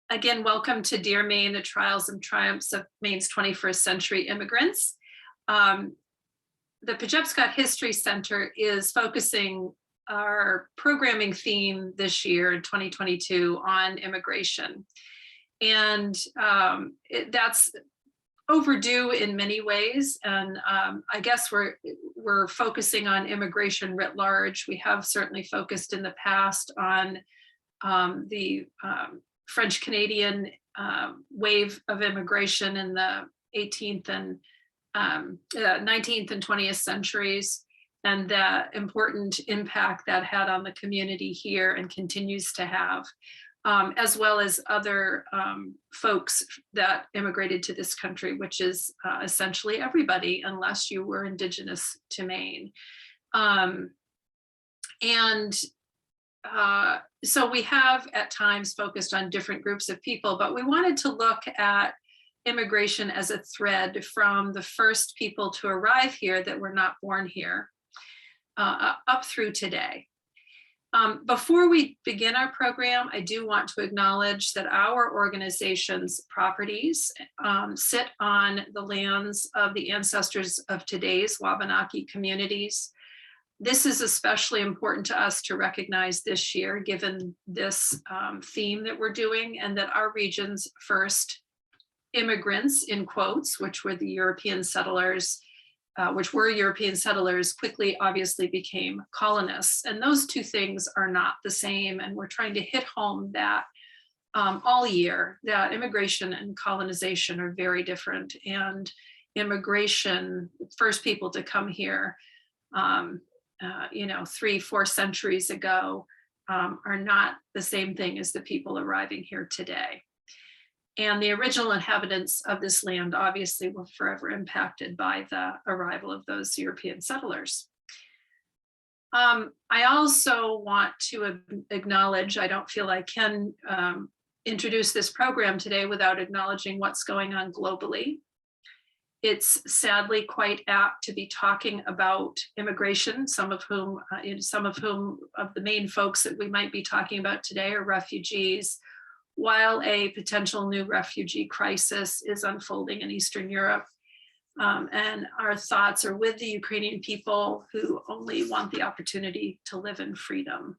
Again, welcome to Dear Maine, the Trials and Triumphs of Maine's 21st Century Immigrants. The Pejepscot History Center is focusing our programming theme this year in 2022 on immigration. And that's overdue in many ways. And I guess we're focusing on immigration writ large. We have certainly focused in the past on the French-Canadian wave of immigration in the 18th and 19th and 20th centuries, and the important impact that had on the community here and continues to have, as well as other folks that immigrated to this country, which is essentially everybody, unless you were Indigenous to Maine. So we have at times focused on different groups of people, but we wanted to look at immigration as a thread from the first people to arrive here that were not born here up through today. Before we begin our program, I do want to acknowledge that our organization's properties sit on the lands of the ancestors of today's Wabanaki communities. This is especially important to us to recognize this year, given this theme that we're doing, and that our region's first immigrants, in quotes, which were European settlers, quickly obviously became colonists. And those two things are not the same. And we're trying to hit home that all year, that immigration and colonization are very different. And immigration, first people to come here, 3-4 centuries ago, are not the same thing as the people arriving here today. And the original inhabitants of this land obviously were forever impacted by the arrival of those European settlers. I also want to acknowledge, I don't feel I can introduce this program today without acknowledging what's going on globally. It's sadly quite apt to be talking about immigration, some of whom of the main folks that we might be talking about today are refugees, while a potential new refugee crisis is unfolding in Eastern Europe. And our thoughts are with the Ukrainian people who only want the opportunity to live in freedom.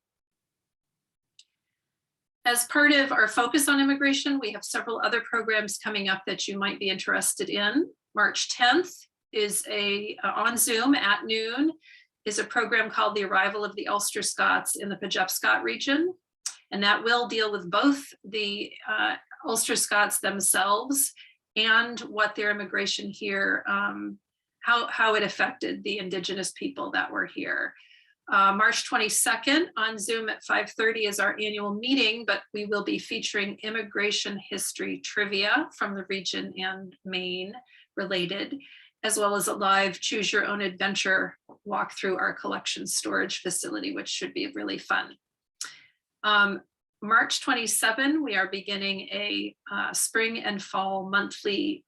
As part of our focus on immigration, we have several other programs coming up that you might be interested in. March 10th is on Zoom at noon, is a program called The Arrival of the Ulster Scots in the Pejepscot region. And that will deal with both the Ulster Scots themselves and what their immigration here, how it affected the Indigenous people that were here. March 22nd on Zoom at 5:30 is our annual meeting, but we will be featuring immigration history trivia from the region and Maine related, as well as a live choose your own adventure walk through our collection storage facility, which should be really fun. March 27, we are beginning a spring and fall monthly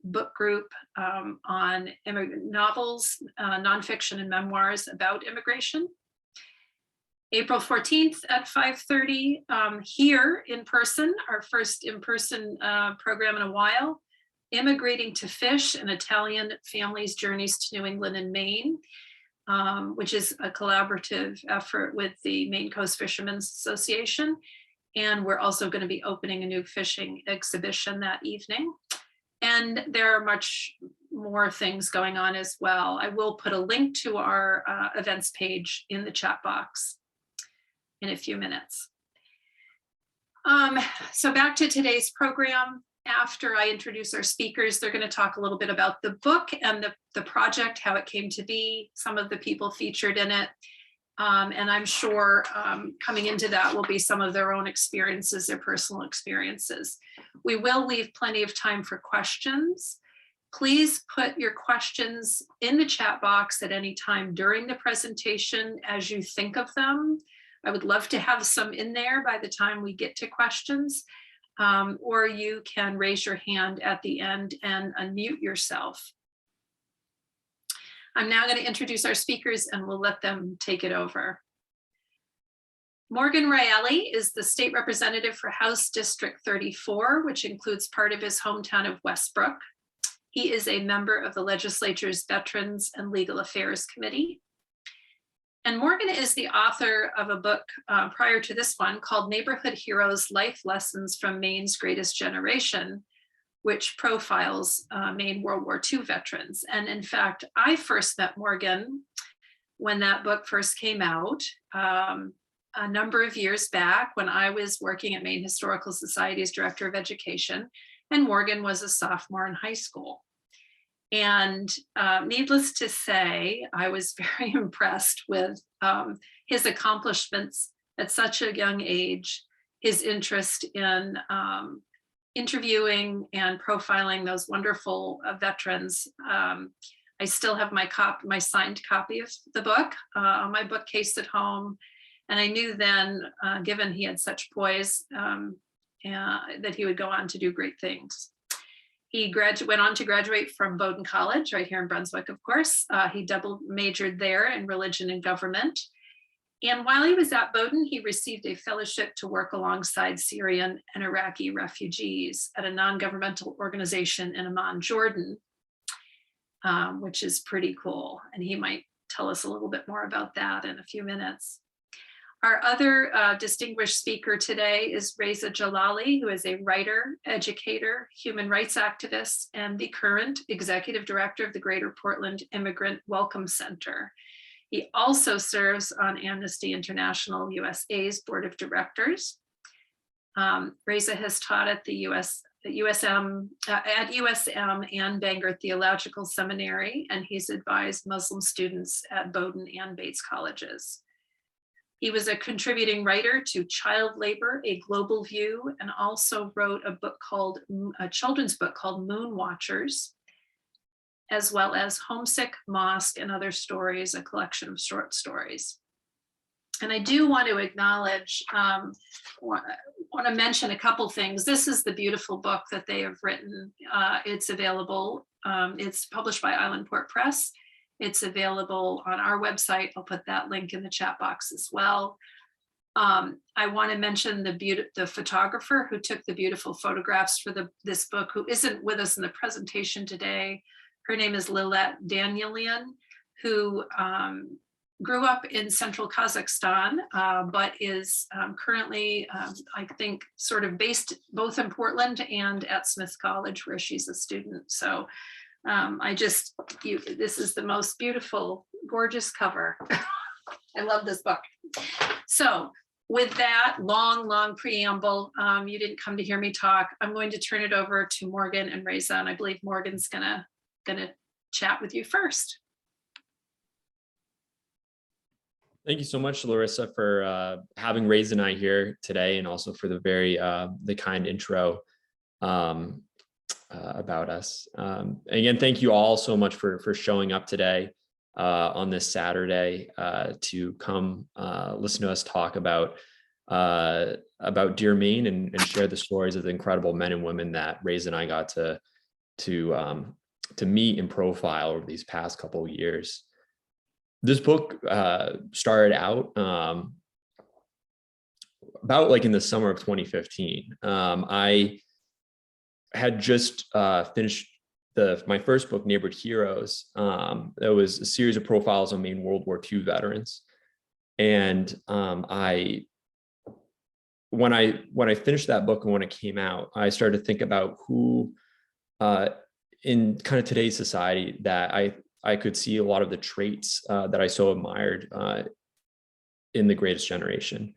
book group on novels, nonfiction and memoirs about immigration. April 14th at 5:30 here in person, our first in-person program in a while, Immigrating to Fish, an Italian Family's Journeys to New England and Maine, which is a collaborative effort with the Maine Coast Fishermen's Association. And we're also going to be opening a new fishing exhibition that evening. And there are much more things going on as well. I will put a link to our events page in the chat box in a few minutes. So back to today's program. After I introduce our speakers, they're going to talk a little bit about the book and the project, how it came to be, some of the people featured in it. And I'm sure coming into that will be some of their own experiences, their personal experiences. We will leave plenty of time for questions. Please put your questions in the chat box at any time during the presentation as you think of them. I would love to have some in there by the time we get to questions. Or you can raise your hand at the end and unmute yourself. I'm now going to introduce our speakers and we'll let them take it over. Morgan Rielly is the state representative for House District 34, which includes part of his hometown of Westbrook. He is a member of the legislature's Veterans and Legal Affairs Committee. And Morgan is the author of a book prior to this one called Neighborhood Heroes: Life Lessons from Maine's Greatest Generation, which profiles Maine World War II veterans. And in fact, I first met Morgan when that book first came out a number of years back when I was working at Maine Historical Society's Director of Education, and Morgan was a sophomore in high school. And needless to say, I was very impressed with his accomplishments at such a young age, his interest in interviewing and profiling those wonderful veterans. I still have my signed copy of the book on my bookcase at home. And I knew then, given he had such poise, that he would go on to do great things. He went on to graduate from Bowdoin College, right here in Brunswick, of course. He double majored there in religion and government. And while he was at Bowdoin, he received a fellowship to work alongside Syrian and Iraqi refugees at a non-governmental organization in Amman, Jordan, which is pretty cool. And he might tell us a little bit more about that in a few minutes. Our other distinguished speaker today is Reza Jalali, who is a writer, educator, human rights activist, and the current executive director of the Greater Portland Immigrant Welcome Center. He also serves on Amnesty International USA's board of directors. Reza has taught at the USM and Bangor Theological Seminary, and he's advised Muslim students at Bowdoin and Bates colleges. He was a contributing writer to Child Labor, A Global View, and also wrote a children's book called Moon Watchers, as well as Homesick, Mosque, and Other Stories, a collection of short stories. And I do want to acknowledge, want to mention a couple things. This is the beautiful book that they have written. It's available. It's published by Island Port Press. It's available on our website. I'll put that link in the chat box as well. I want to mention the photographer who took the beautiful photographs for this book, who isn't with us in the presentation today. Her name is Lilette Danielian, who grew up in central Kazakhstan, but is currently, I think, sort of based both in Portland and at Smith College, where she's a student. So this is the most beautiful, gorgeous cover. I love this book. So with that long preamble, you didn't come to hear me talk. I'm going to turn it over to Morgan and Reza, and I believe Morgan's gonna chat with you first. Thank you so much, Larissa, for having Reza and I here today, and also for the very the kind intro about us. Again, thank you all so much for showing up today on this Saturday to come listen to us talk about Dear Maine and share the stories of the incredible men and women that Reza and I got to meet and profile over these past couple of years. This book started out about like in the summer of 2015. I had just finished my first book, Neighborhood Heroes. That was a series of profiles on Maine World War II veterans. And when I finished that book and when it came out, I started to think about who in kind of today's society that I could see a lot of the traits that I so admired in the Greatest Generation.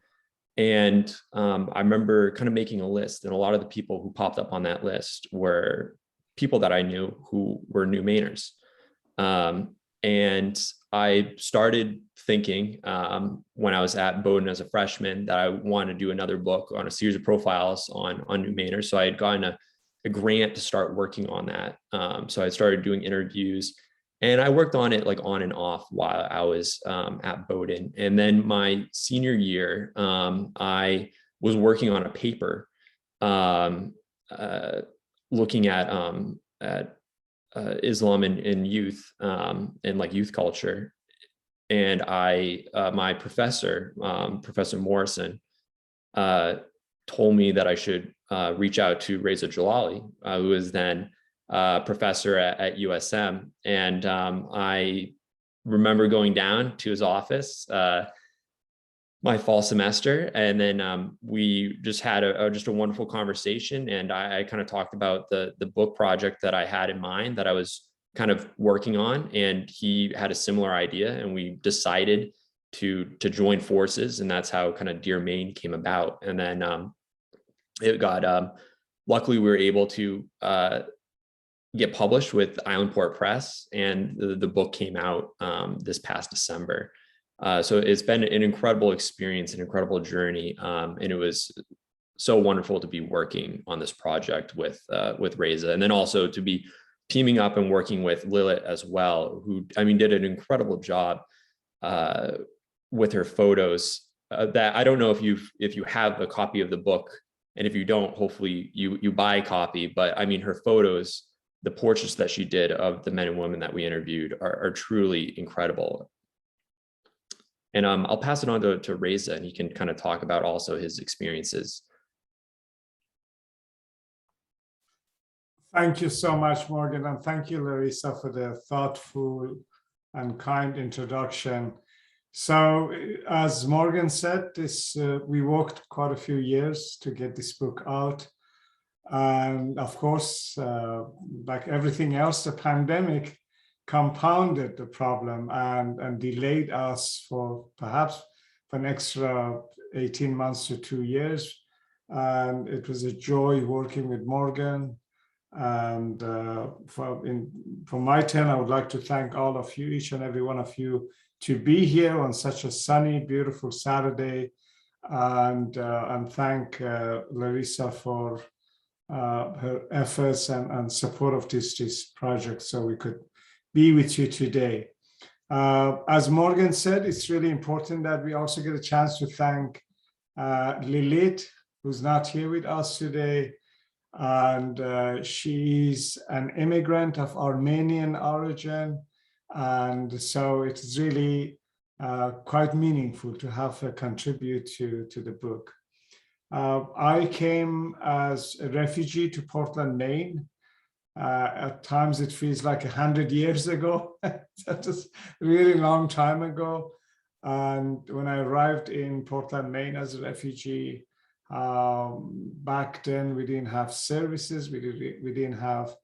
And I remember kind of making a list, and a lot of the people who popped up on that list were people that I knew who were new Mainers. And I started thinking when I was at Bowdoin as a freshman that I wanted to do another book on a series of profiles on new Mainers. So I had gotten a grant to start working on that. So I started doing interviews. And I worked on it like on and off while I was at Bowdoin. And then my senior year, I was working on a paper looking at Islam in youth and like youth culture and my professor, Professor Morrison, told me that I should reach out to Reza Jalali, who was then professor at USM. And I remember going down to his office my fall semester, and then we just had just a wonderful conversation. And I kind of talked about the book project that I had in mind that I was kind of working on, and he had a similar idea, and we decided to join forces, and that's how kind of Dear Maine came about. And then it got luckily we were able to get published with Islandport Press, and the book came out this past December. So it's been an incredible experience, an incredible journey, and it was so wonderful to be working on this project with Reza, and then also to be teaming up and working with Lilith as well, who, I mean, did an incredible job with her photos. That I don't know if you have a copy of the book, and if you don't, hopefully you buy a copy. But I mean, her photos, the portraits that she did of the men and women that we interviewed are truly incredible. And I'll pass it on to Reza, and he can kind of talk about also his experiences. Thank you so much, Morgan, and thank you, Larissa, for the thoughtful and kind introduction. So, as Morgan said, we worked quite a few years to get this book out. And of course, like everything else, the pandemic compounded the problem and delayed us for perhaps for an extra 18 months to 2 years. And it was a joy working with Morgan. And for my turn, I would like to thank all of you, each and every one of you, to be here on such a sunny, beautiful Saturday, and thank Larissa for her efforts and support of this project, so we could be with you today. As Morgan said, it's really important that we also get a chance to thank Lilith, who's not here with us today. And she's an immigrant of Armenian origin. And so it's really quite meaningful to have her contribute to the book. I came as a refugee to Portland, Maine. At times it feels like 100 years ago. That was a really long time ago. And when I arrived in Portland, Maine as a refugee, back then we didn't have services, we didn't have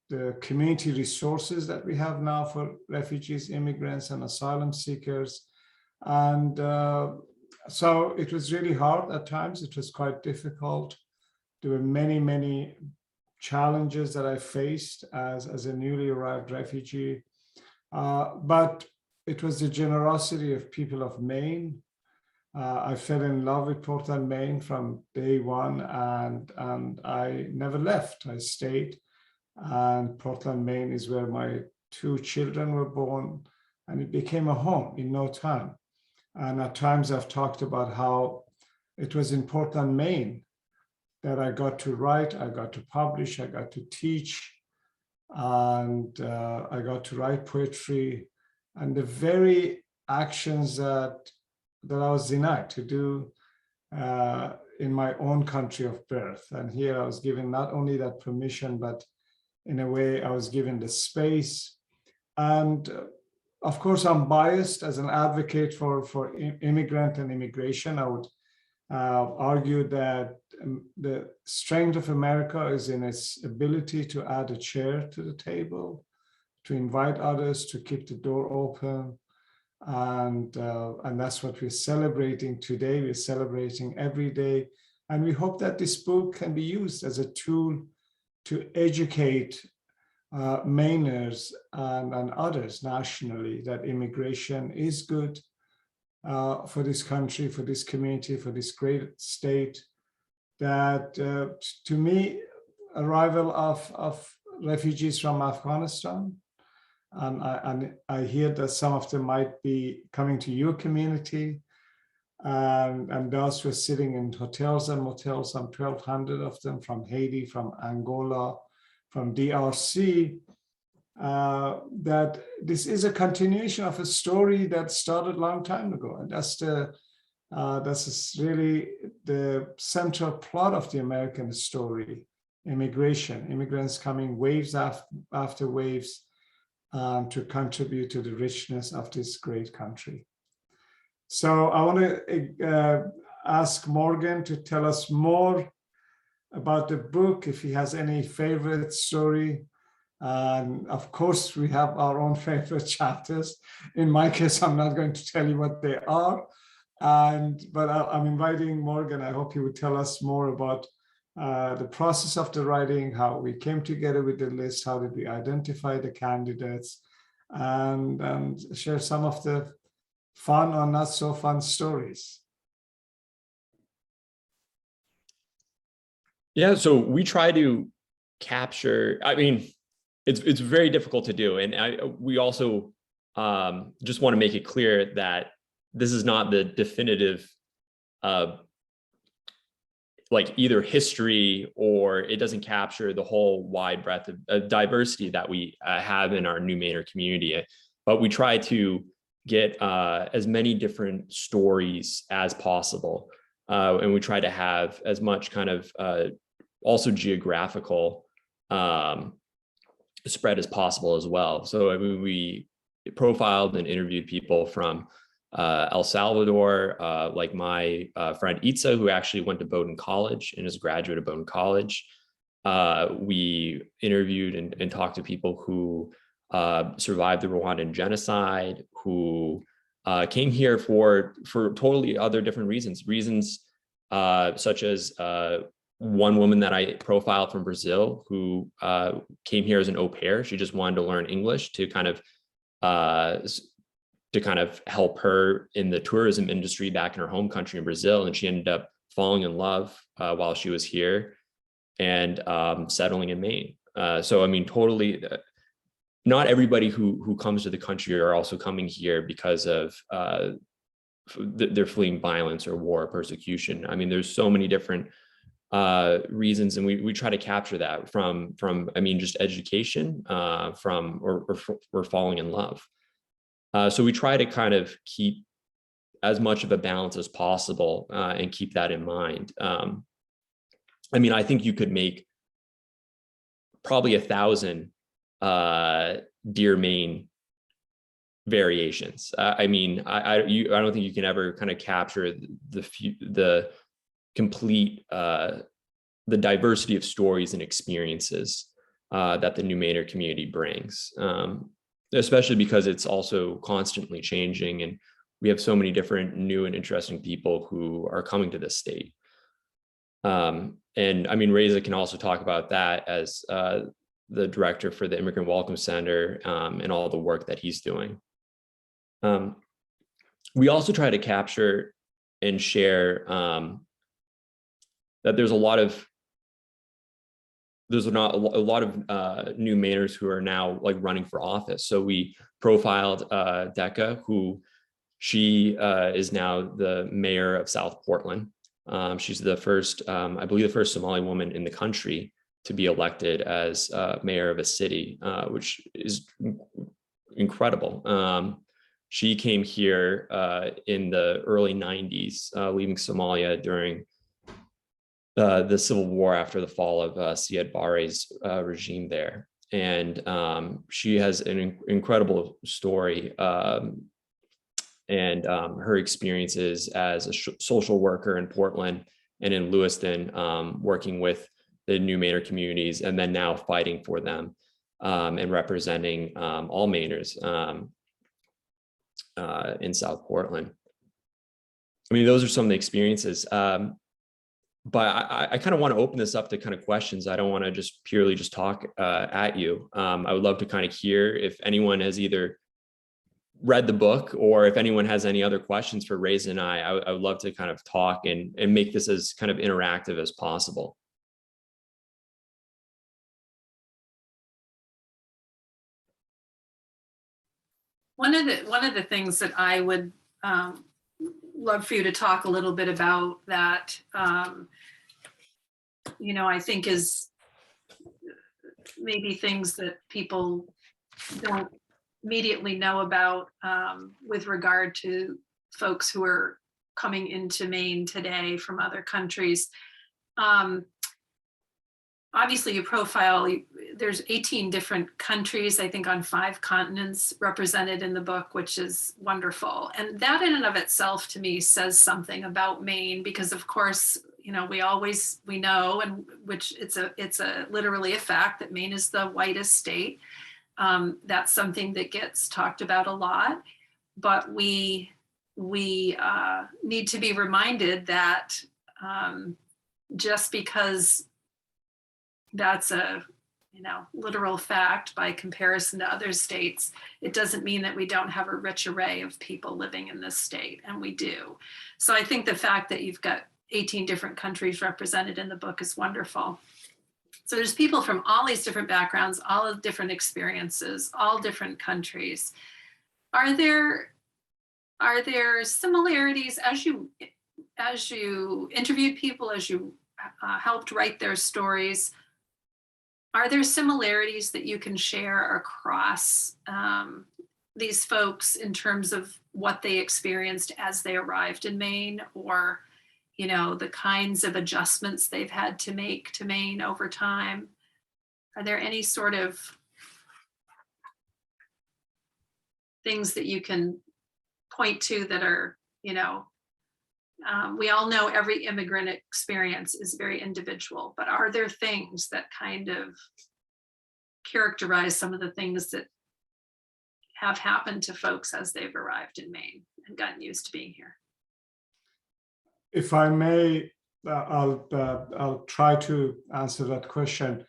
the community resources that we have now for refugees, immigrants, and asylum seekers. And so it was really hard at times. It was quite difficult. There were many, many challenges that I faced as a newly arrived refugee. But it was the generosity of people of Maine. I fell in love with Portland, Maine from day one, and I never left. I stayed. And Portland, Maine is where my 2 children were born, and it became a home in no time. And at times I've talked about how it was in Portland, Maine that I got to write, I got to publish, I got to teach, and I got to write poetry. And the very actions that I was denied to do in my own country of birth. And here I was given not only that permission, but in a way I was given the space. And of course, I'm biased as an advocate for immigrant and immigration. I would argue that the strength of America is in its ability to add a chair to the table, to invite others, to keep the door open. And that's what we're celebrating today. We're celebrating every day. And we hope that this book can be used as a tool to educate Mainers and others nationally that immigration is good for this country, for this community, for this great state. That to me, arrival of refugees from Afghanistan, and I hear that some of them might be coming to your community, and those who are sitting in hotels and motels, some 1,200 of them from Haiti, from Angola, from DRC. that this is a continuation of a story that started a long time ago. And that's really the central plot of the American story: immigration, immigrants coming waves after waves to contribute to the richness of this great country. So I want to ask Morgan to tell us more about the book, if he has any favorite story. And of course, we have our own favorite chapters. In my case, I'm not going to tell you what they are. But I'm inviting Morgan. I hope he would tell us more about the process of the writing, how we came together with the list, how did we identify the candidates, and share some of the fun or not so fun stories. Yeah, so we try to capture, I mean, it's very difficult to do. And we also just want to make it clear that this is not the definitive like either history, or it doesn't capture the whole wide breadth of diversity that we have in our New Mainer community. But we try to get as many different stories as possible. And we try to have as much kind of also geographical spread as possible as well. So I mean, we profiled and interviewed people from El Salvador, like my friend Itza, who actually went to Bowdoin College and is a graduate of Bowdoin College. We interviewed and talked to people who survived the Rwandan genocide, who came here for totally other different reasons such as one woman that I profiled from Brazil who came here as an au pair. She just wanted to learn English to kind of help her in the tourism industry back in her home country in Brazil. And she ended up falling in love while she was here and settling in Maine. So, I mean, totally, not everybody who comes to the country are also coming here because of they're fleeing violence or war or persecution. I mean, there's so many different reasons, and we try to capture that from I mean, just education, or falling in love. So we try to kind of keep as much of a balance as possible and keep that in mind. I mean, I think you could make probably 1,000 Dear Maine variations. I mean, I don't think you can ever kind of capture the complete the diversity of stories and experiences that the New Mainer community brings. Especially because it's also constantly changing, and we have so many different new and interesting people who are coming to this state. And I mean, Reza can also talk about that as the director for the Immigrant Welcome Center and all the work that he's doing. We also try to capture and share that there's not a lot of New Mainers who are now like running for office. So we profiled Decca, who she is now the mayor of South Portland. She's the first, I believe, the first Somali woman in the country to be elected as mayor of a city, which is incredible. She came here in the early 90s, leaving Somalia during the civil war after the fall of Siad Barre's regime there. And she has an incredible story and her experiences as a social worker in Portland and in Lewiston, working with the New Mainer communities, and then now fighting for them and representing all Mainers in South Portland. I mean, those are some of the experiences. But I kind of want to open this up to kind of questions. I don't want to just purely just talk at you. I would love to kind of hear if anyone has either read the book or if anyone has any other questions for Reza and I would love to kind of talk and make this as kind of interactive as possible. One of the things that I would love for you to talk a little bit about that, you know, I think is maybe things that people don't immediately know about with regard to folks who are coming into Maine today from other countries. Obviously, you profile, there's 18 different countries, I think on 5 continents represented in the book, which is wonderful. And that in and of itself to me says something about Maine, because of course, you know, we know, and which it's a literally a fact that Maine is the whitest state. That's something that gets talked about a lot, but we need to be reminded that just because that's a, you know, literal fact by comparison to other states, it doesn't mean that we don't have a rich array of people living in this state, and we do. So I think the fact that you've got 18 different countries represented in the book is wonderful. So there's people from all these different backgrounds, all of different experiences, all different countries. Are there similarities as you interviewed people, as you helped write their stories? Are there similarities that you can share across these folks in terms of what they experienced as they arrived in Maine, or, you know, the kinds of adjustments they've had to make to Maine over time? Are there any sort of things that you can point to that are, you know, we all know every immigrant experience is very individual, but are there things that kind of characterize some of the things that have happened to folks as they've arrived in Maine and gotten used to being here? If I may, I'll try to answer that question.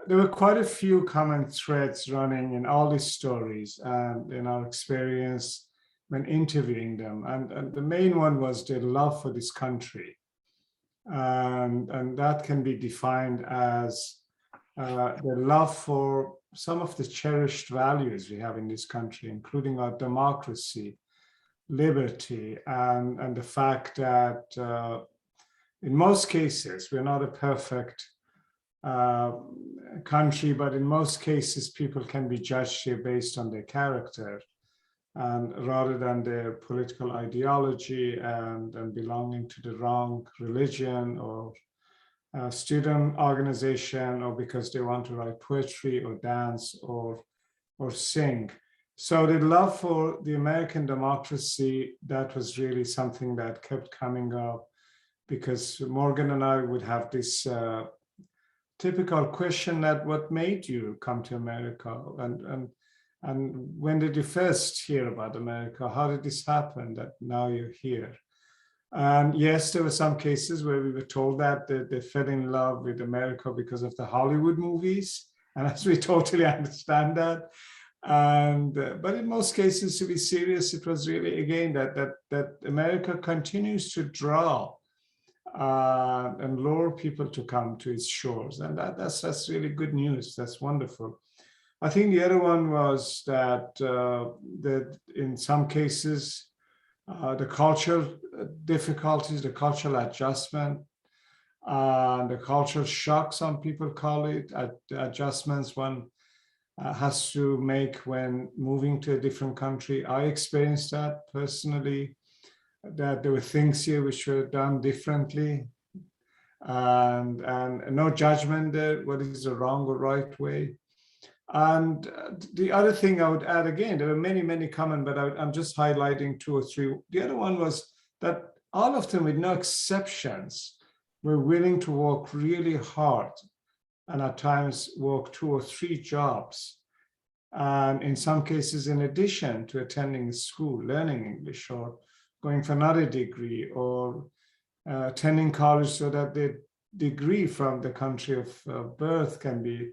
There were quite a few common threads running in all these stories and in our experience when interviewing them. And the main one was their love for this country. And that can be defined as their love for some of the cherished values we have in this country, including our democracy, liberty, and the fact that in most cases, we're not a perfect country, but in most cases, people can be judged here based on their character, and rather than their political ideology and belonging to the wrong religion or student organization, or because they want to write poetry or dance or sing. So the love for the American democracy, that was really something that kept coming up, because Morgan and I would have this typical question that what made you come to America? And when did you first hear about America? How did this happen that now you're here? And yes, there were some cases where we were told that they fell in love with America because of the Hollywood movies. And as we totally understand that. But in most cases, to be serious, it was really, again, that America continues to draw and lure people to come to its shores. And that's really good news. That's wonderful. I think the other one was that in some cases, the cultural difficulties, the cultural adjustment, the cultural shock, some people call it, adjustments one has to make when moving to a different country. I experienced that personally, that there were things here which were done differently, and no judgment there, what is the wrong or right way. And the other thing I would add, again, there were many, many common, but I'm just highlighting 2 or 3. The other one was that all of them, with no exceptions, were willing to work really hard, and at times work 2 or 3 jobs. And in some cases, in addition to attending school, learning English, or going for another degree, or attending college so that the degree from the country of birth can be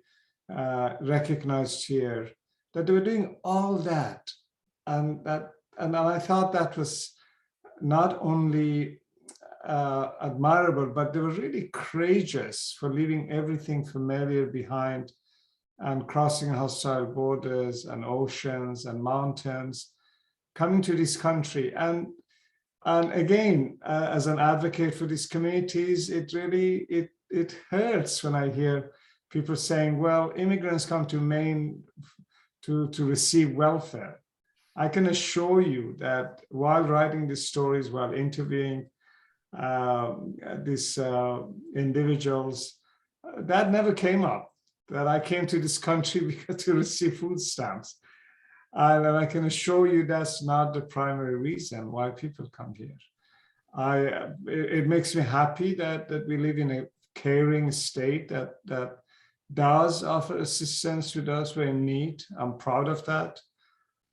recognized here, that they were doing all that. And I thought that was not only admirable, but they were really courageous for leaving everything familiar behind and crossing hostile borders and oceans and mountains, coming to this country. And again, as an advocate for these communities, it really, it hurts when I hear people saying, well, immigrants come to Maine to receive welfare. I can assure you that while writing these stories, while interviewing these individuals, that never came up, that I came to this country because to receive food stamps. And I can assure you that's not the primary reason why people come here. It makes me happy that we live in a caring state that does offer assistance to those who are in need. I'm proud of that.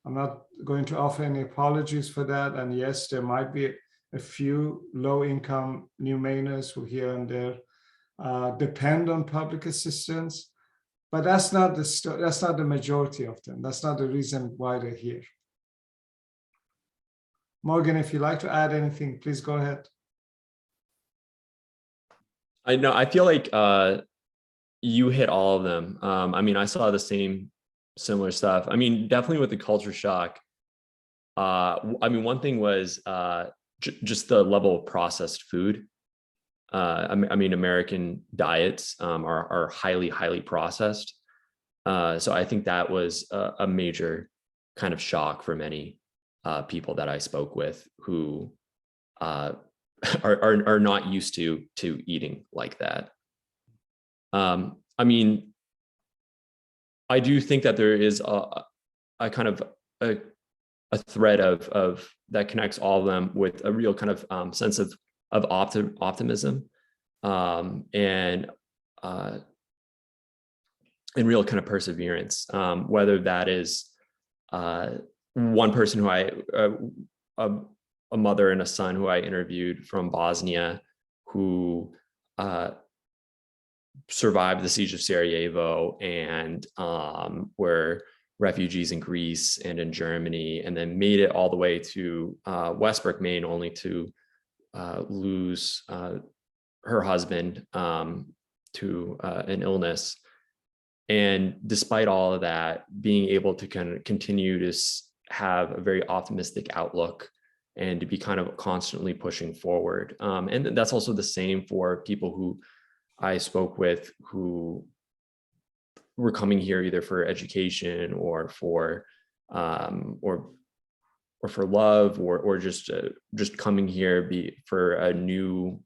I'm not going to offer any apologies for that. And yes, there might be a few low-income New Mainers who here and there depend on public assistance, but that's not the majority of them. That's not the reason why they're here. Morgan, if you'd like to add anything, please go ahead. I know, I feel like you hit all of them. I mean, I saw the same similar stuff. I mean, definitely with the culture shock. I mean, one thing was just the level of processed food. I mean, American diets are highly processed. So I think that was a major kind of shock for many people that I spoke with who are not used to eating like that. I mean, I do think that there is a kind of a thread of that connects all of them with a real kind of sense of optimism and real kind of perseverance. Whether that is one person who a mother and a son who I interviewed from Bosnia who survived the siege of Sarajevo and were refugees in Greece and in Germany, and then made it all the way to Westbrook, Maine, only to lose her husband to an illness. And despite all of that, being able to kind of continue to have a very optimistic outlook and to be kind of constantly pushing forward. And that's also the same for people who I spoke with who were coming here either for education or for love or just coming here for a new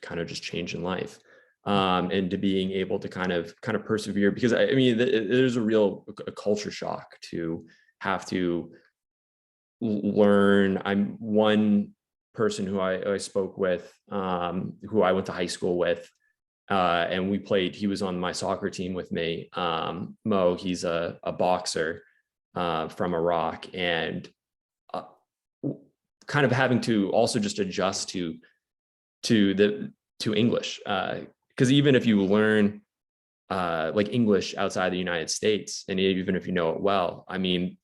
kind of just change in life, and to being able to kind of persevere, because I mean there's a real culture shock to have to learn. I'm one person who I spoke with, who I went to high school with, and we played. He was on my soccer team with me. Mo, he's a boxer from Iraq, and kind of having to also just adjust to English, because even if you learn like English outside the United States, and even if you know it well, I mean,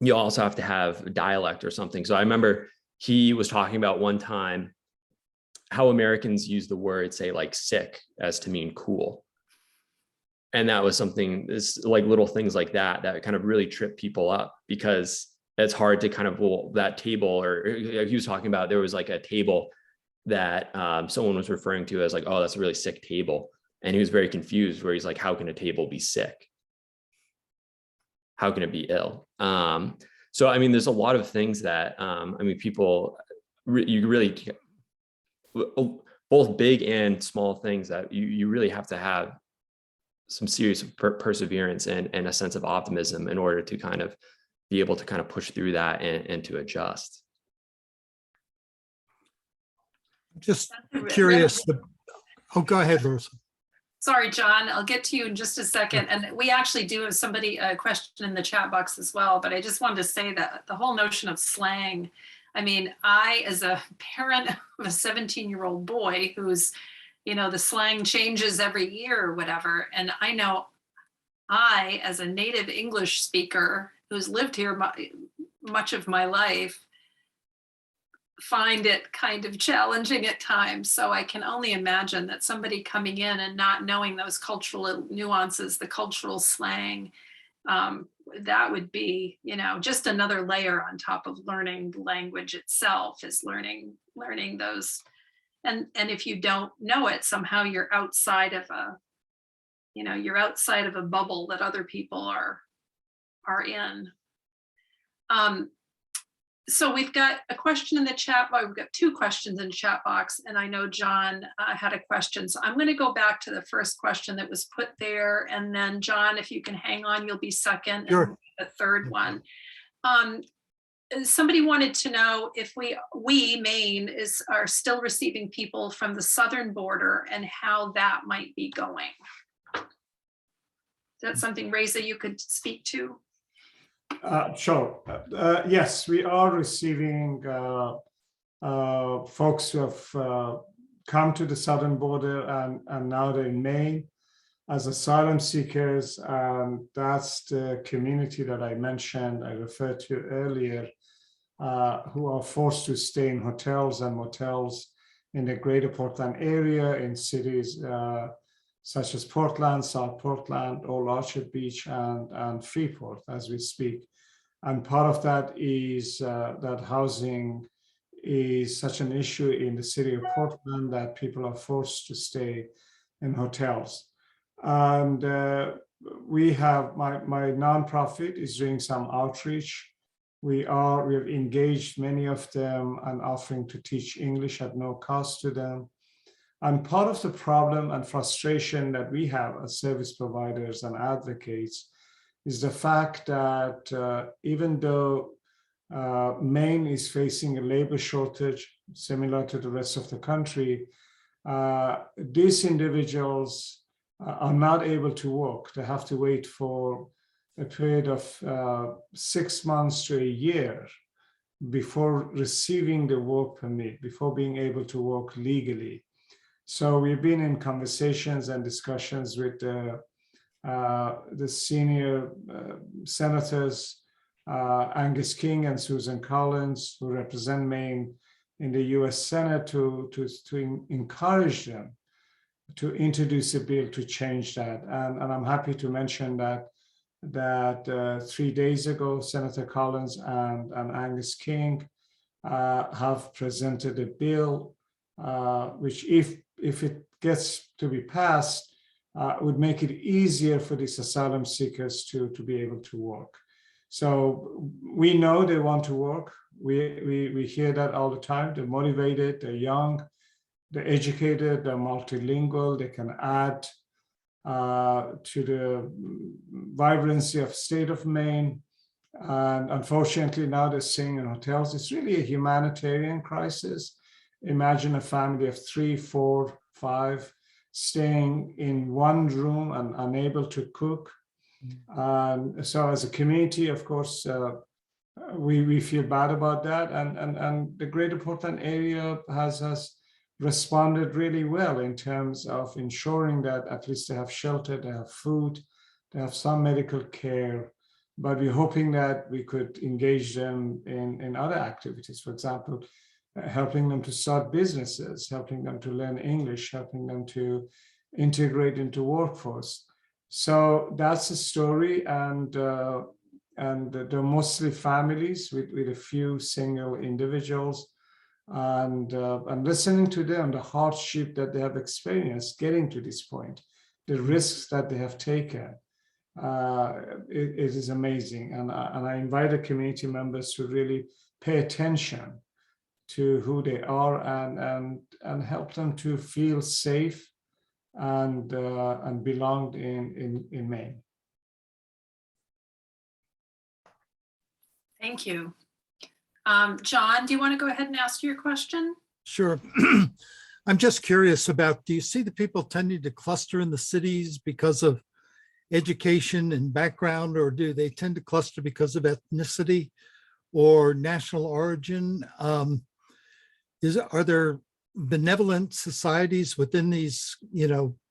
you also have to have a dialect or something. So I remember he was talking about one time how Americans use the word, say, like sick as to mean cool. And that was something, it's like little things like that kind of really trip people up, because it's hard to kind of, well, that table, or he was talking about, there was like a table that someone was referring to as like, oh, that's a really sick table. And he was very confused, where he's like, how can a table be sick? How can it be ill? So, I mean, there's a lot of things that, I mean, people, you really, both big and small things that you really have to have some serious perseverance and a sense of optimism in order to kind of be able to kind of push through that and to adjust. Just curious. Oh, go ahead, Larissa. Sorry, John, I'll get to you in just a second. And we actually do have a question in the chat box as well, but I just wanted to say that the whole notion of slang, I mean, I, as a parent of a 17-year-old boy who's, you know, the slang changes every year or whatever. And I know I, as a native English speaker who's lived here much of my life, find it kind of challenging at times. So I can only imagine that somebody coming in and not knowing those cultural nuances, the cultural slang, that would be, you know, just another layer on top of learning the language itself, is learning those. And if you don't know it, somehow you're outside of a, you know, you're outside of a bubble that other people are are in. So we've got a question in the chat. Well, we've got 2 questions in the chat box, and I know John had a question. So I'm going to go back to the first question that was put there, and then John, if you can hang on, you'll be second. Sure. And the third one. Somebody wanted to know if we Maine are still receiving people from the southern border and how that might be going. Is that something, Reza, you could speak to? Sure. Yes, we are receiving folks who have come to the southern border and now they're in Maine as asylum seekers. And that's the community that I mentioned, I referred to earlier, who are forced to stay in hotels and motels in the greater Portland area, in cities such as Portland, South Portland, Old Orchard Beach, and Freeport as we speak. And part of that is that housing is such an issue in the city of Portland that people are forced to stay in hotels. And we have, my nonprofit is doing some outreach. We have engaged many of them and offering to teach English at no cost to them. And part of the problem and frustration that we have as service providers and advocates is the fact that even though Maine is facing a labor shortage similar to the rest of the country, these individuals are not able to work. They have to wait for a period of 6 months to a year before receiving the work permit, before being able to work legally. So we've been in conversations and discussions with the senior senators, Angus King and Susan Collins, who represent Maine in the US Senate, to encourage them to introduce a bill to change that. And I'm happy to mention that 3 days ago, Senator Collins and Angus King have presented a bill which, if it gets to be passed, would make it easier for these asylum seekers to be able to work. So we know they want to work. We hear that all the time. They're motivated, they're young, they're educated, they're multilingual, they can add to the vibrancy of state of Maine. And unfortunately, now they're staying in hotels. It's really a humanitarian crisis. Imagine a family of 3, 4, 5 staying in one room and unable to cook. So as a community, of course, we feel bad about that. And the greater Portland area has responded really well in terms of ensuring that at least they have shelter, they have food, they have some medical care. But we're hoping that we could engage them in other activities. For example, helping them to start businesses, helping them to learn English, helping them to integrate into workforce. So that's the story, and they're mostly families with a few single individuals, and listening to them, the hardship that they have experienced getting to this point, the risks that they have taken. It is amazing, and I invite the community members to really pay attention to who they are and help them to feel safe and belonged in Maine. Thank you. John, do you want to go ahead and ask your question? Sure. I'm just curious about, do you see the people tending to cluster in the cities because of education and background, or do they tend to cluster because of ethnicity or national origin? Are there benevolent societies within these,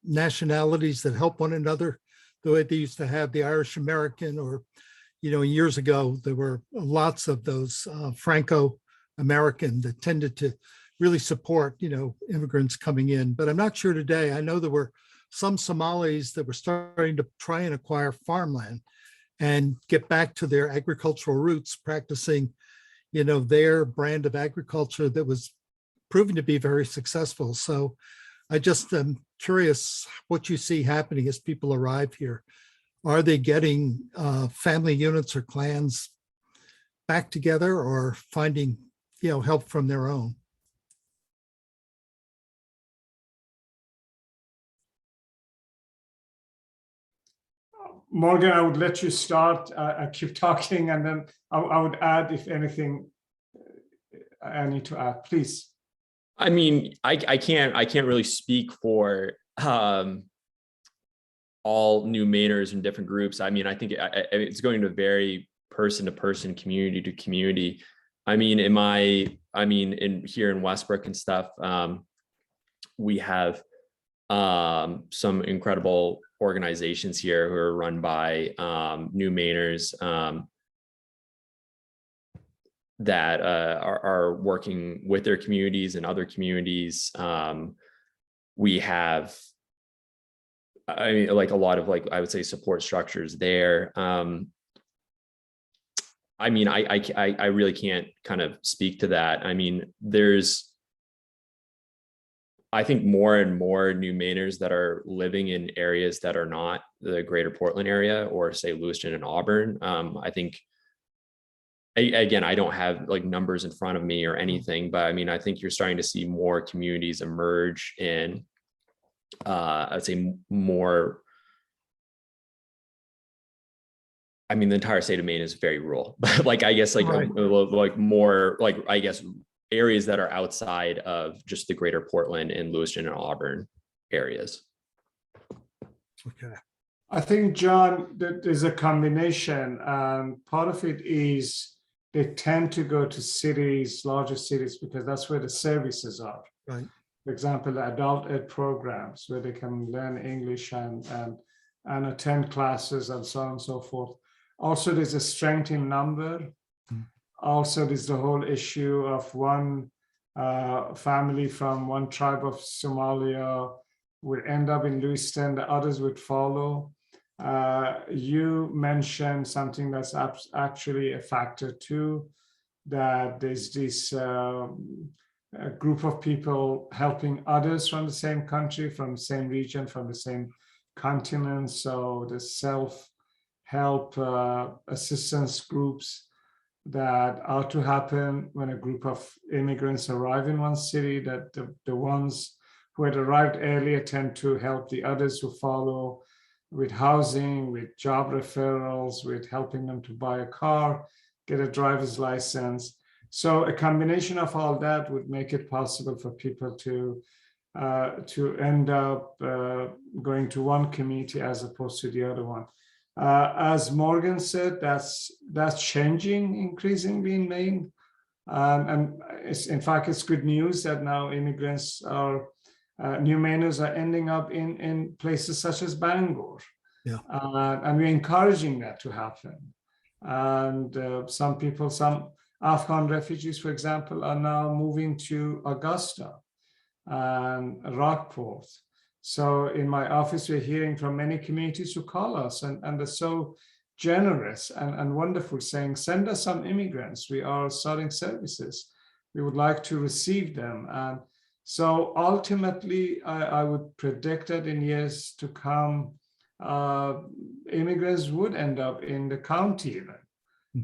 nationalities that help one another the way they used to have the Irish American, or, years ago, there were lots of those Franco-American that tended to really support, immigrants coming in. But I'm not sure today. I know there were some Somalis that were starting to try and acquire farmland and get back to their agricultural roots, practicing, their brand of agriculture that was proving to be very successful. So I just am curious what you see happening as people arrive here. are they getting family units or clans back together or finding, help from their own? Morgan, I would let you start. I keep talking, and then I would add if anything I need to add, please. I mean, I can't really speak for all new Mainers in different groups. I mean, I think it's going to vary person to person, community to community. I mean, in here in Westbrook and stuff, we have some incredible organizations here who are run by new Mainers that are working with their communities and other communities. We have, I mean, like a lot of, like, I would say, support structures there. I mean, I really can't kind of speak to that. I mean, I think more and more new Mainers that are living in areas that are not the greater Portland area, or say Lewiston and Auburn. I think, again, I don't have like numbers in front of me or anything, but I mean, I think you're starting to see more communities emerge in, I'd say more, I mean, the entire state of Maine is very rural, but like, I guess, like, Right. like more, like, I guess, areas that are outside of just the greater Portland and Lewiston and Auburn areas. Okay. I think, John, that there's a combination. Part of it is they tend to go to cities, larger cities, because that's where the services are. Right. For example, the adult ed programs where they can learn English and attend classes and so on and so forth. Also, there's a strength in number. Also, there's the whole issue of one family from one tribe of Somalia would end up in Lewiston, the others would follow. You mentioned something that's actually a factor too, that there's this group of people helping others from the same country, from the same region, from the same continent. So the self-help assistance groups that ought to happen when a group of immigrants arrive in one city, that the ones who had arrived earlier tend to help the others who follow with housing, with job referrals, with helping them to buy a car, get a driver's license. So a combination of all that would make it possible for people to end up going to one community as opposed to the other one. As Morgan said, that's changing increasingly in Maine. And in fact, it's good news that now immigrants are, new Mainers are ending up in places such as Bangor. Yeah. And we're encouraging that to happen. And some people, some Afghan refugees, for example, are now moving to Augusta and Rockport. So in my office, we're hearing from many communities who call us and they're so generous and wonderful, saying, send us some immigrants. We are starting services. We would like to receive them. And so ultimately, I would predict that in years to come, immigrants would end up in the county even.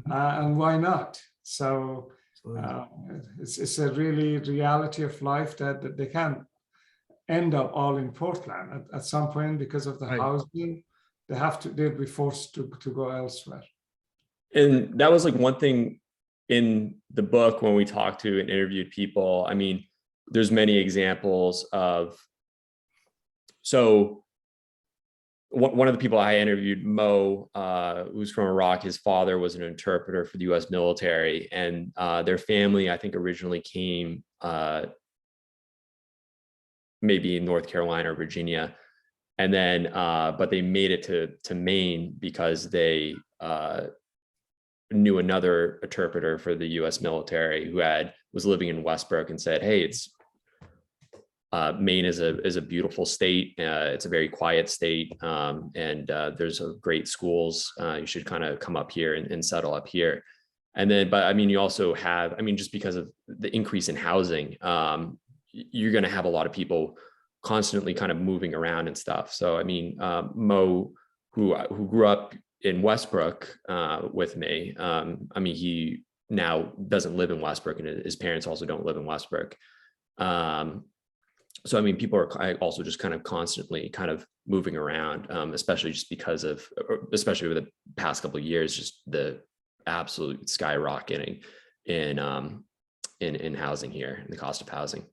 And why not? So it's a really reality of life that they can't end up all in Portland at some point because of the Right. housing. They'll be forced to go elsewhere. And that was like one thing in the book when we talked to and interviewed people. I mean, there's many examples of, so one of the people I interviewed, Mo, who's from Iraq, his father was an interpreter for the US military, and their family, I think, originally came maybe in North Carolina or Virginia. And then, but they made it to Maine because they knew another interpreter for the US military who was living in Westbrook and said, hey, Maine is a beautiful state. It's a very quiet state. And there's great schools. You should kind of come up here and settle up here. And then, but I mean, you also have, I mean, just because of the increase in housing, you're going to have a lot of people constantly kind of moving around and stuff. So, I mean, Mo who grew up in Westbrook with me. I mean, he now doesn't live in Westbrook, and his parents also don't live in Westbrook. So, I mean, people are also just kind of constantly kind of moving around, especially just because of, especially over the past couple of years, just the absolute skyrocketing in housing here, in the cost of housing.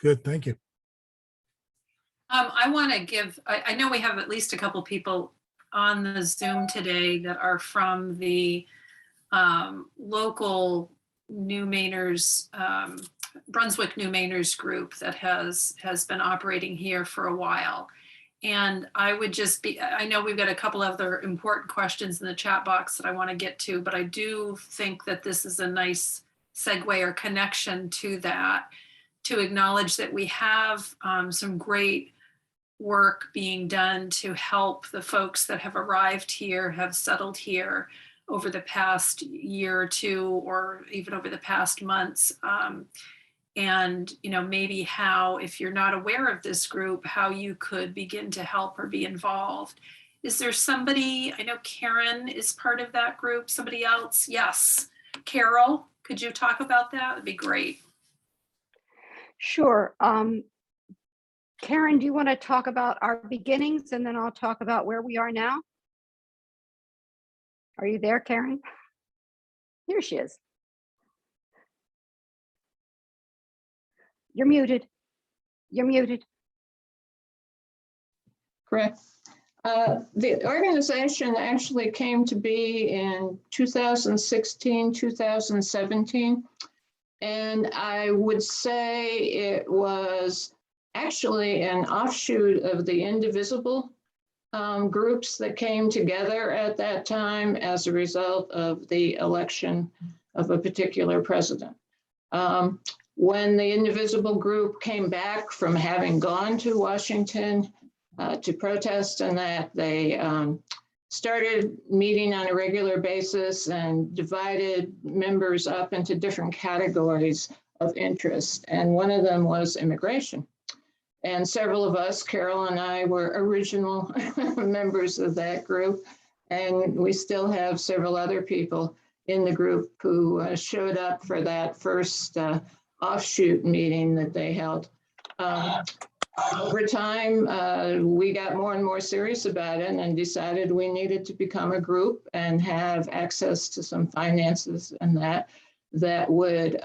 Good, thank you. I want to give, I know we have at least a couple people on the Zoom today that are from the local New Mainers, Brunswick New Mainers group that has been operating here for a while. And I would just be, I know we've got a couple other important questions in the chat box that I want to get to, but I do think that this is a nice segue or connection to that, to acknowledge that we have some great work being done to help the folks that have arrived here, have settled here over the past year or two, or even over the past months. And, you know, maybe how, if you're not aware of this group, how you could begin to help or be involved. Is there somebody, I know Karen is part of that group, somebody else? Yes. Carol, could you talk about that? That'd be great. Sure. Karen, do you want to talk about our beginnings, and then I'll talk about where we are now? Are you there, Karen? Here she is. You're muted. You're muted. Correct. The organization actually came to be in 2016, 2017. And I would say it was actually an offshoot of the Indivisible groups that came together at that time as a result of the election of a particular president. When the Indivisible group came back from having gone to Washington to protest, and that they started meeting on a regular basis and divided members up into different categories of interest. And one of them was immigration. And several of us, Carol and I, were original members of that group. And we still have several other people in the group who showed up for that first offshoot meeting that they held. Over time, we got more and more serious about it and decided we needed to become a group and have access to some finances and that would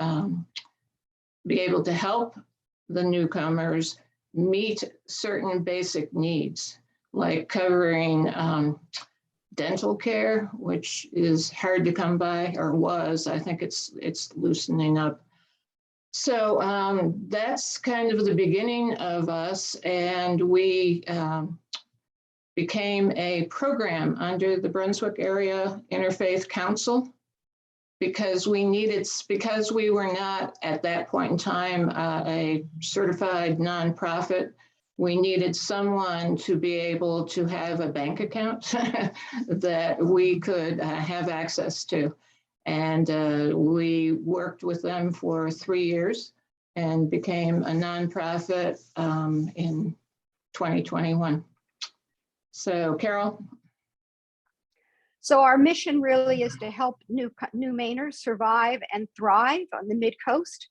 be able to help the newcomers meet certain basic needs, like covering dental care, which is hard to come by, or was. I think it's loosening up. So that's kind of the beginning of us, and we became a program under the Brunswick Area Interfaith Council because we were not at that point in time a certified nonprofit. We needed someone to be able to have a bank account that we could have access to. And we worked with them for 3 years and became a nonprofit in 2021. So, Carol? So our mission really is to help new Mainers survive and thrive on the Mid-Coast.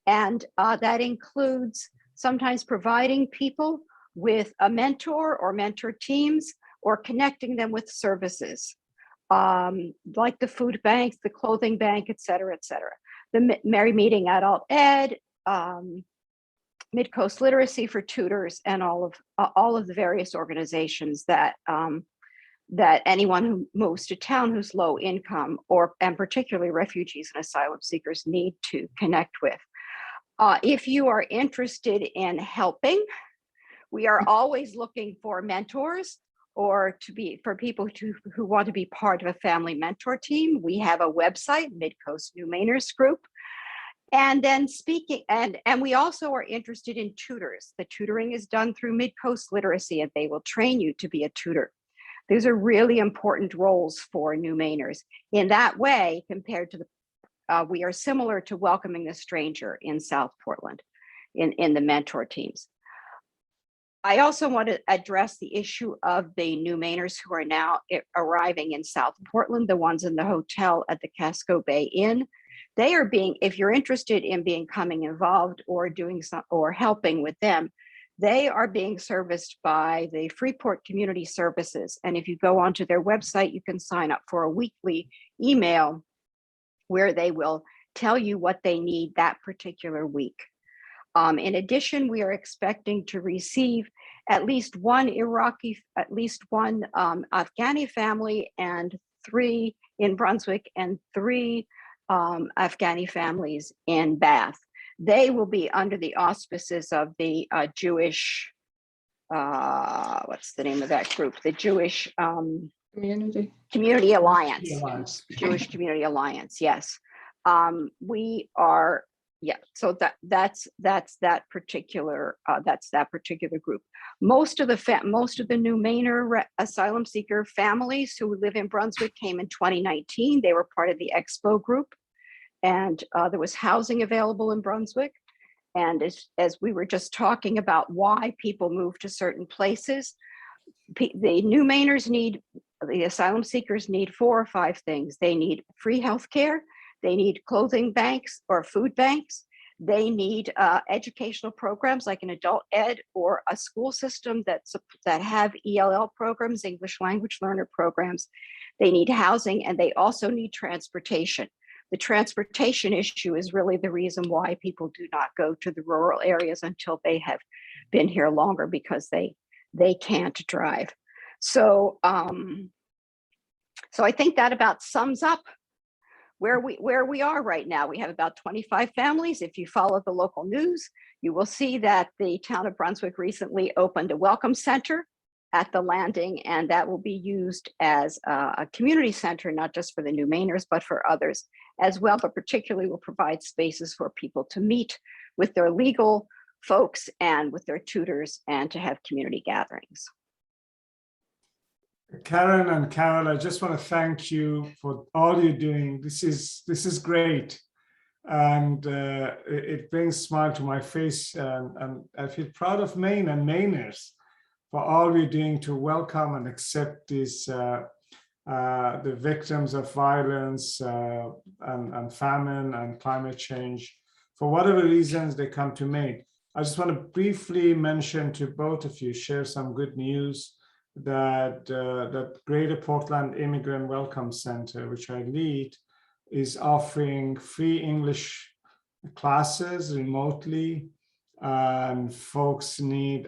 And that includes sometimes providing people with a mentor or mentor teams, or connecting them with services. Like the food banks, the clothing bank, et cetera, the Merry Meeting Adult Ed, Mid-Coast Literacy for tutors, and all of the various organizations that that anyone who moves to town who's low income, and particularly refugees and asylum seekers, need to connect with. If you are interested in helping, we are always looking for mentors, or for people who want to be part of a family mentor team. We have a website, Mid-Coast New Mainers Group. And then and we also are interested in tutors. The tutoring is done through Mid-Coast Literacy, and they will train you to be a tutor. These are really important roles for New Mainers. In that way, compared to we are similar to Welcoming the Stranger in South Portland, in the mentor teams. I also want to address the issue of the new Mainers who are now arriving in South Portland, the ones in the hotel at the Casco Bay Inn. They are being, if you're interested in becoming involved or doing some or helping with them, they are being serviced by the Freeport Community Services. And if you go onto their website, you can sign up for a weekly email where they will tell you what they need that particular week. In addition, we are expecting to receive at least one Afghani family and 3 in Brunswick and 3 Afghani families in Bath. They will be under the auspices of the Jewish, what's the name of that group? The Jewish Community Alliance. Jewish Community Alliance, yes. We are, yeah, so that's that particular group. Most of the new Mainer asylum seeker families who live in Brunswick came in 2019. They were part of the Expo group, and there was housing available in Brunswick. And as we were just talking about why people move to certain places, the new Mainers need, the asylum seekers need 4 or 5 things. They need free healthcare. They need clothing banks or food banks. They need educational programs like an adult ed or a school system that have ELL programs, English language learner programs. They need housing, and they also need transportation. The transportation issue is really the reason why people do not go to the rural areas until they have been here longer, because they can't drive. So, so I think that about sums up where we are right now. We have about 25 families. If you follow the local news, you will see that the town of Brunswick recently opened a welcome center at the landing, and that will be used as a community center, not just for the new Mainers, but for others as well, but particularly will provide spaces for people to meet with their legal folks and with their tutors and to have community gatherings. Karen and Carol, I just want to thank you for all you're doing. This is great, and it brings a smile to my face, and I feel proud of Maine and Mainers for all we're doing to welcome and accept these the victims of violence and famine and climate change. For whatever reasons they come to Maine. I just want to briefly mention to both of you, share some good news that that Greater Portland Immigrant Welcome Center, which I lead, is offering free English classes remotely, and folks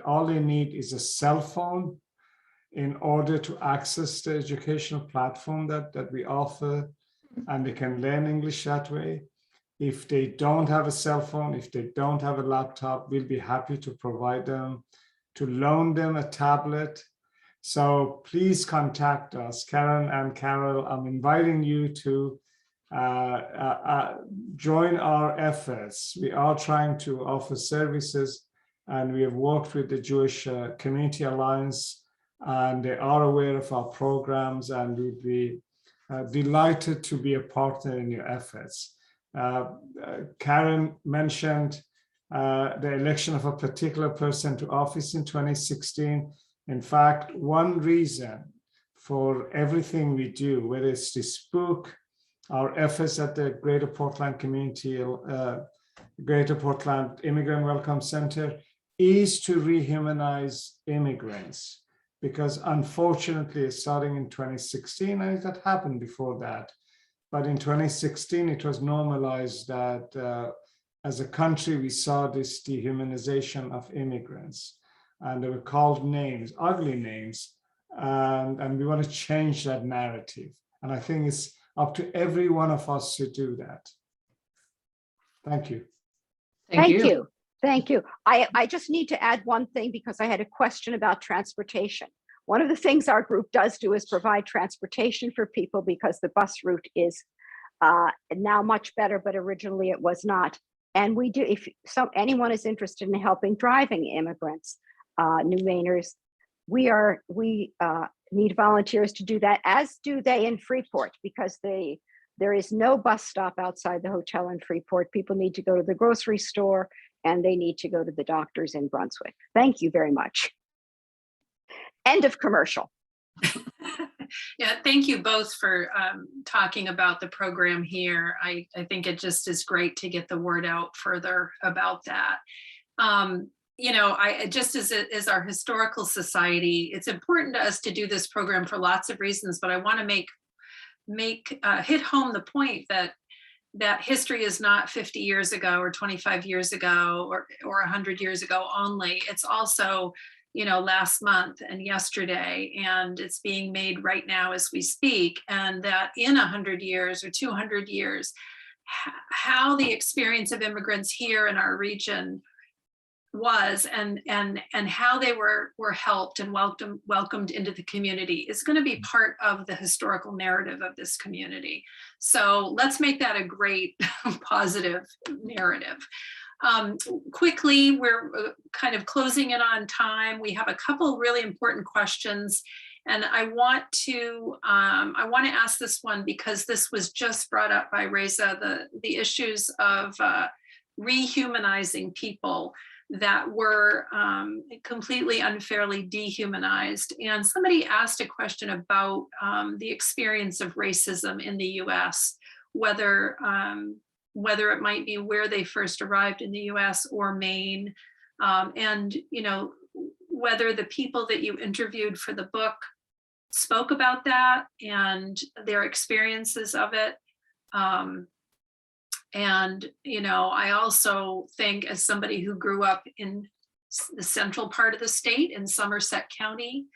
all they need is a cell phone in order to access the educational platform that we offer, and they can learn English that way. If they don't have a cell phone, if they don't have a laptop, we'll be happy to provide them, to loan them a tablet. So please contact us. Karen and Carol, I'm inviting you to join our efforts. We are trying to offer services, and we have worked with the Jewish Community Alliance, and they are aware of our programs, and we'd be delighted to be a partner in your efforts. Karen mentioned the election of a particular person to office in 2016. In fact, one reason for everything we do, whether it's this book, our efforts at the Greater Portland Greater Portland Immigrant Welcome Center, is to rehumanize immigrants. Because unfortunately, starting in 2016, and it had happened before that, but in 2016, it was normalized that as a country, we saw this dehumanization of immigrants, and they were called names, ugly names, and we want to change that narrative. And I think it's up to every one of us to do that. Thank you. Thank you. Thank you. I just need to add one thing, because I had a question about transportation. One of the things our group does do is provide transportation for people, because the bus route is now much better, but originally it was not. And we do, if anyone is interested in helping driving immigrants, new Mainers, we need volunteers to do that, as do they in Freeport, because there is no bus stop outside the hotel in Freeport. People need to go to the grocery store, and they need to go to the doctors in Brunswick. Thank you very much. End of commercial. Yeah, thank you both for talking about the program here. I think it just is great to get the word out further about that. You know, just as our historical society, it's important to us to do this program for lots of reasons, but I want to hit home the point that history is not 50 years ago or 25 years ago or 100 years ago only. It's also, you know, last month and yesterday, and it's being made right now as we speak. And that in 100 years or 200 years, how the experience of immigrants here in our region was and how they were helped and welcomed into the community is going to be part of the historical narrative of this community. So let's make that a great positive narrative. Quickly, we're kind of closing in on time. We have a couple really important questions, and I want to ask this one because this was just brought up by Reza, the issues of rehumanizing people that were completely unfairly dehumanized. And somebody asked a question about the experience of racism in the US, whether it might be where they first arrived in the US or Maine, and you know, whether the people that you interviewed for the book spoke about that and their experiences of it. And, you know, I also think as somebody who grew up in the central part of the state in Somerset County,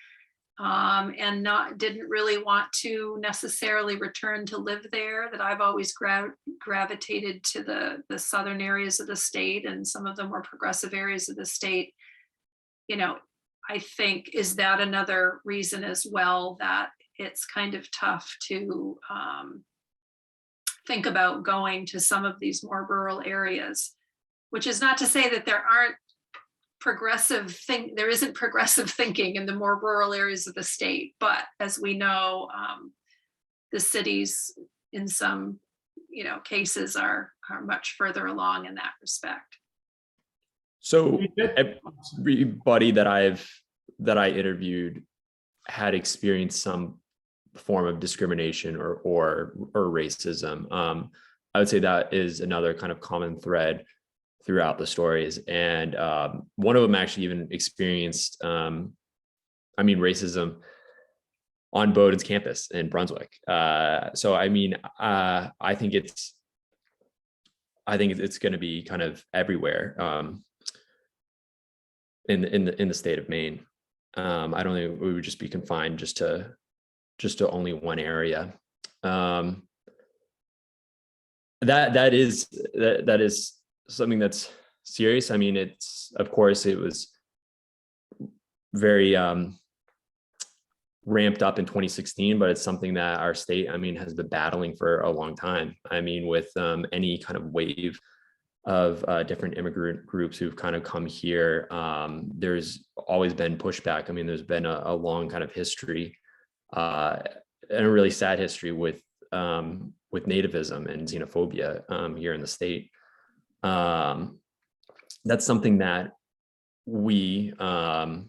and didn't really want to necessarily return to live there, that I've always gravitated to the southern areas of the state and some of the more progressive areas of the state. You know, I think, is that another reason as well that it's kind of tough to think about going to some of these more rural areas, which is not to say that there isn't progressive thinking in the more rural areas of the state, but as we know, the cities in some, you know, cases are much further along in that respect. So everybody that I interviewed had experienced some form of discrimination or racism. I would say that is another kind of common thread throughout the stories. And one of them actually even experienced, racism on Bowdoin's campus in Brunswick. So, I mean, I think it's going to be kind of everywhere in the state of Maine. I don't think we would just be confined just to only one area. That is something that's serious. I mean, it was very ramped up in 2016, but it's something that our state, has been battling for a long time. With any kind of wave of different immigrant groups who've kind of come here, there's always been pushback. There's been a long kind of history and a really sad history with nativism and xenophobia here in the state. That's something that we all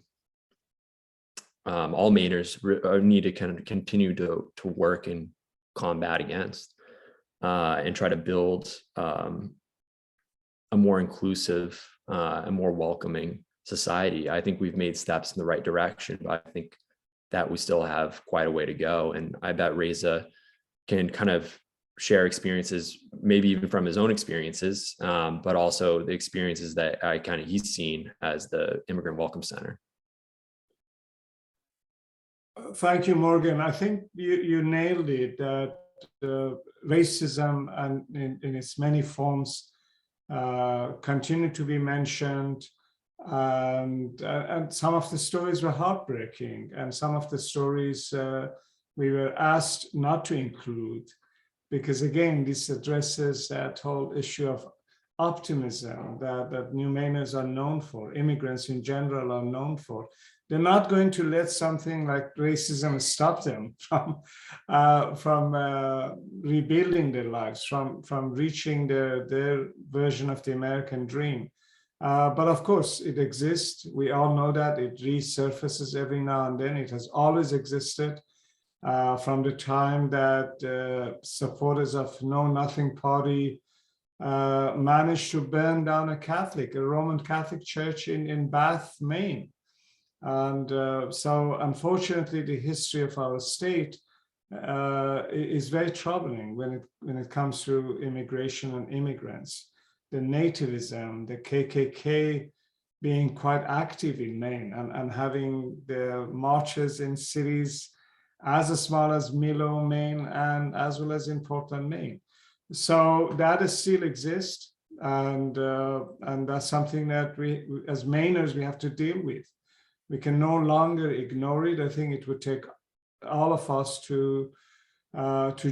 Mainers need to kind of continue to work and combat against, and try to build a more inclusive, a more welcoming society. I think we've made steps in the right direction, but I think that we still have quite a way to go. And I bet Reza can kind of share experiences, maybe even from his own experiences, but also the experiences that he's seen as the Immigrant Welcome Center. Thank you, Morgan. I think you nailed it, that racism and in its many forms continue to be mentioned. And some of the stories were heartbreaking, and some of the stories we were asked not to include, because again, this addresses that whole issue of optimism that New Mainers are known for, immigrants in general are known for. They're not going to let something like racism stop them from rebuilding their lives, from reaching their version of the American dream. But of course, it exists. We all know that it resurfaces every now and then. It has always existed from the time that supporters of Know Nothing Party managed to burn down a Roman Catholic church in Bath, Maine. And so unfortunately, the history of our state is very troubling when it comes to immigration and immigrants. The nativism, the KKK being quite active in Maine and having the marches in cities as small as Milo, Maine, and as well as in Portland, Maine. So that still exists, and that's something that we, as Mainers, we have to deal with. We can no longer ignore it. I think it would take all of us to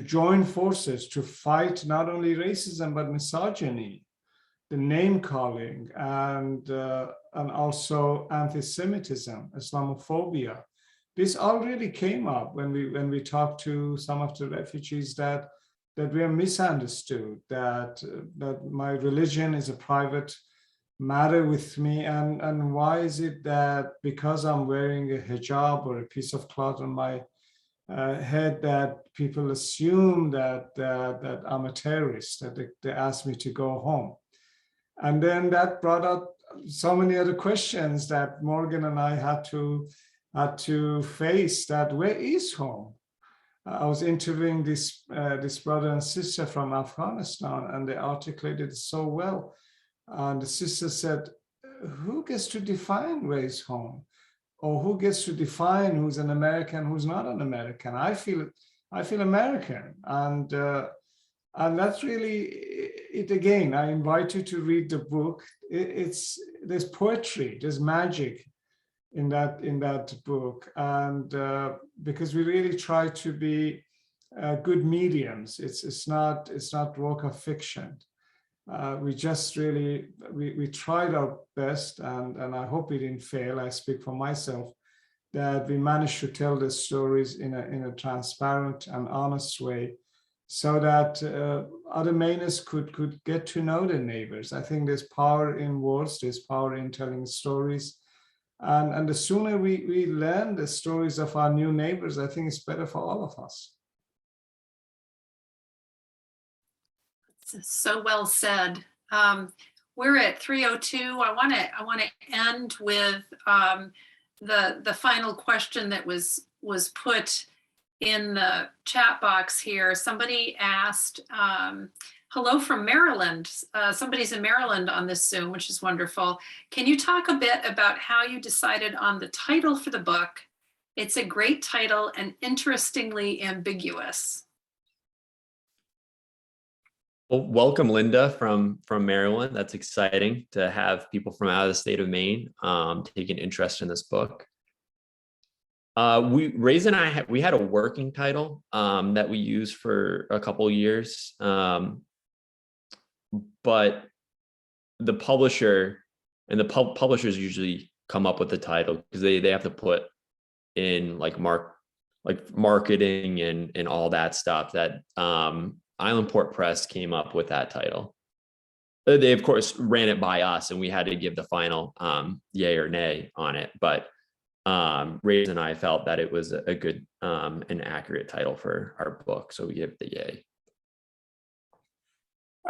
join forces to fight not only racism but misogyny, the name calling, and also anti-Semitism, Islamophobia. This all really came up when we talked to some of the refugees that we are misunderstood, that my religion is a private matter with me, and why is it that because I'm wearing a hijab or a piece of cloth on my head that people assume that I'm a terrorist, that they ask me to go home. And then that brought up so many other questions that Morgan and I had to face, that where is home? I was interviewing this brother and sister from Afghanistan, and they articulated it so well. And the sister said, who gets to define where is home? Or who gets to define who's an American, who's not an American? I feel American. And that's really it again. I invite you to read the book. There's poetry, there's magic in that book. And because we really try to be good mediums. It's not work of fiction. We just really, we tried our best, and I hope we didn't fail. I speak for myself, that we managed to tell the stories in a transparent and honest way, so that other Mainers could get to know their neighbors. I think there's power in words, there's power in telling stories. And the sooner we learn the stories of our new neighbors, I think it's better for all of us. So well said. We're at 3:02. I want to end with the final question that was put in the chat box here. Somebody asked, hello from Maryland. Somebody's in Maryland on this Zoom, which is wonderful. Can you talk a bit about how you decided on the title for the book? It's a great title and interestingly ambiguous. Well, welcome, Linda from Maryland. That's exciting to have people from out of the state of Maine take an interest in this book. Reza and I we had a working title that we used for a couple of years, but the publisher and the publishers usually come up with the title because they have to put in like marketing and all that stuff. That Islandport Press came up with that title. They of course ran it by us, and we had to give the final yay or nay on it. But Reza and I felt that it was a good and accurate title for our book, so we gave the yay.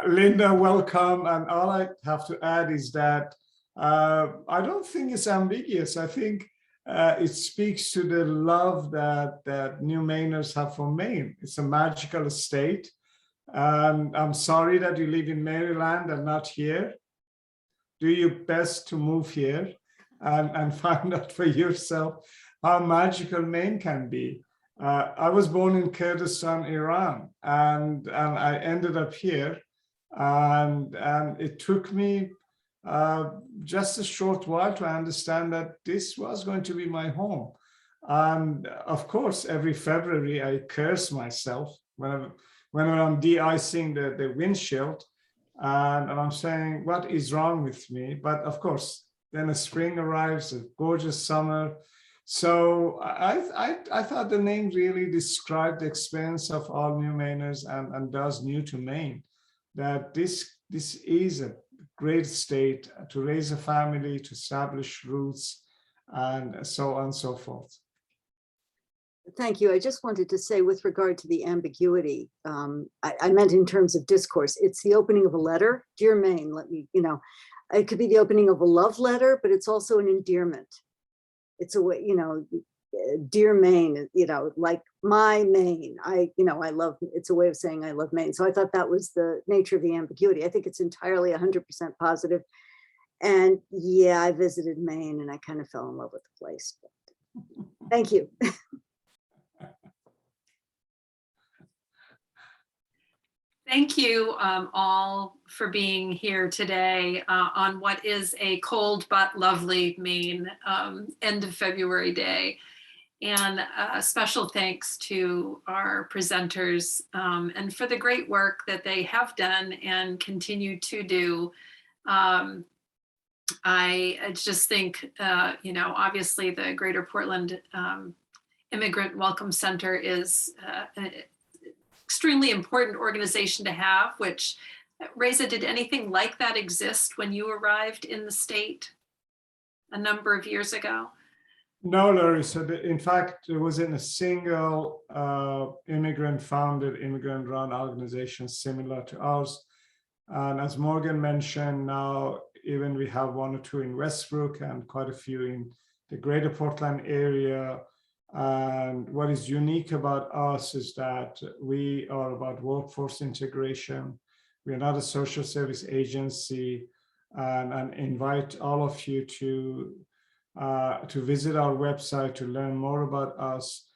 Linda, welcome. And all I have to add is that I don't think it's ambiguous. I think it speaks to the love that new Mainers have for Maine. It's a magical state. I'm sorry that you live in Maryland and not here. Do your best to move here and find out for yourself how magical Maine can be. I was born in Kurdistan, Iran, and I ended up here. And it took me just a short while to understand that this was going to be my home. And of course, every February I curse myself when I'm de-icing the windshield, and I'm saying, what is wrong with me? But of course, then a spring arrives, a gorgeous summer. So I thought the name really described the experience of all new Mainers and those new to Maine, that this is a great state, to raise a family, to establish roots, and so on and so forth. Thank you. I just wanted to say with regard to the ambiguity, I meant in terms of discourse, it's the opening of a letter. Dear Maine, let me, it could be the opening of a love letter, but it's also an endearment. It's a way, dear Maine, like my Maine, I love, it's a way of saying I love Maine. So I thought that was the nature of the ambiguity. I think it's entirely 100% positive. And yeah, I visited Maine and I kind of fell in love with the place. But thank you. Thank you all for being here today on what is a cold but lovely Maine end of February day. And a special thanks to our presenters and for the great work that they have done and continue to do. I just think, obviously the Greater Portland Immigrant Welcome Center is an extremely important organization to have, which, Reza, did anything like that exist when you arrived in the state a number of years ago? No, Larry. So in fact, there wasn't a single immigrant-founded, immigrant-run organization similar to ours. And as Morgan mentioned, now even we have one or two in Westbrook and quite a few in the Greater Portland area. And what is unique about us is that we are about workforce integration. We are not a social service agency, and invite all of you to visit our website to learn more about us.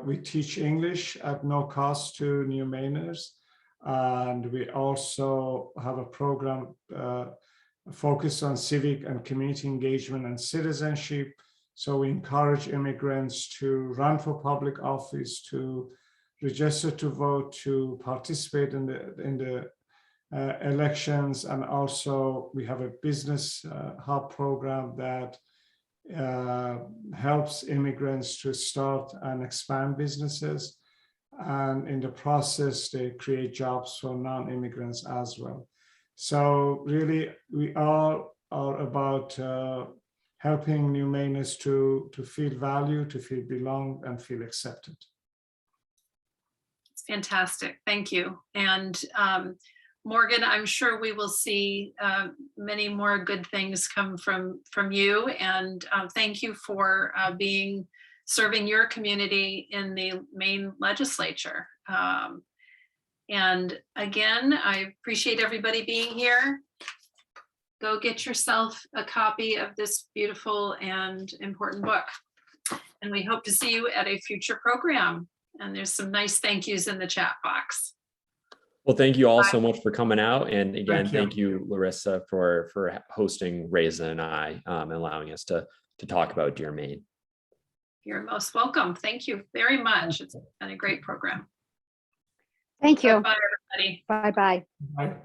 We teach English at no cost to new Mainers. And we also have a program focused on civic and community engagement and citizenship. So we encourage immigrants to run for public office, to register to vote, to participate in the elections. And also we have a business hub program that helps immigrants to start and expand businesses. And in the process, they create jobs for non-immigrants as well. So really, we all are about helping new Mainers to feel valued, to feel belong, and feel accepted. It's fantastic. Thank you. And Morgan, I'm sure we will see many more good things come from you. And thank you for serving your community in the Maine legislature. And again, I appreciate everybody being here. Go get yourself a copy of this beautiful and important book. And we hope to see you at a future program. And there's some nice thank yous in the chat box. Well, thank you all so much for coming out. And again, thank you, Larissa, for hosting Reza and I and allowing us to talk about Dear Maine. You're most welcome. Thank you very much. It's been a great program. Thank you. Bye, everybody. Bye-bye. Bye.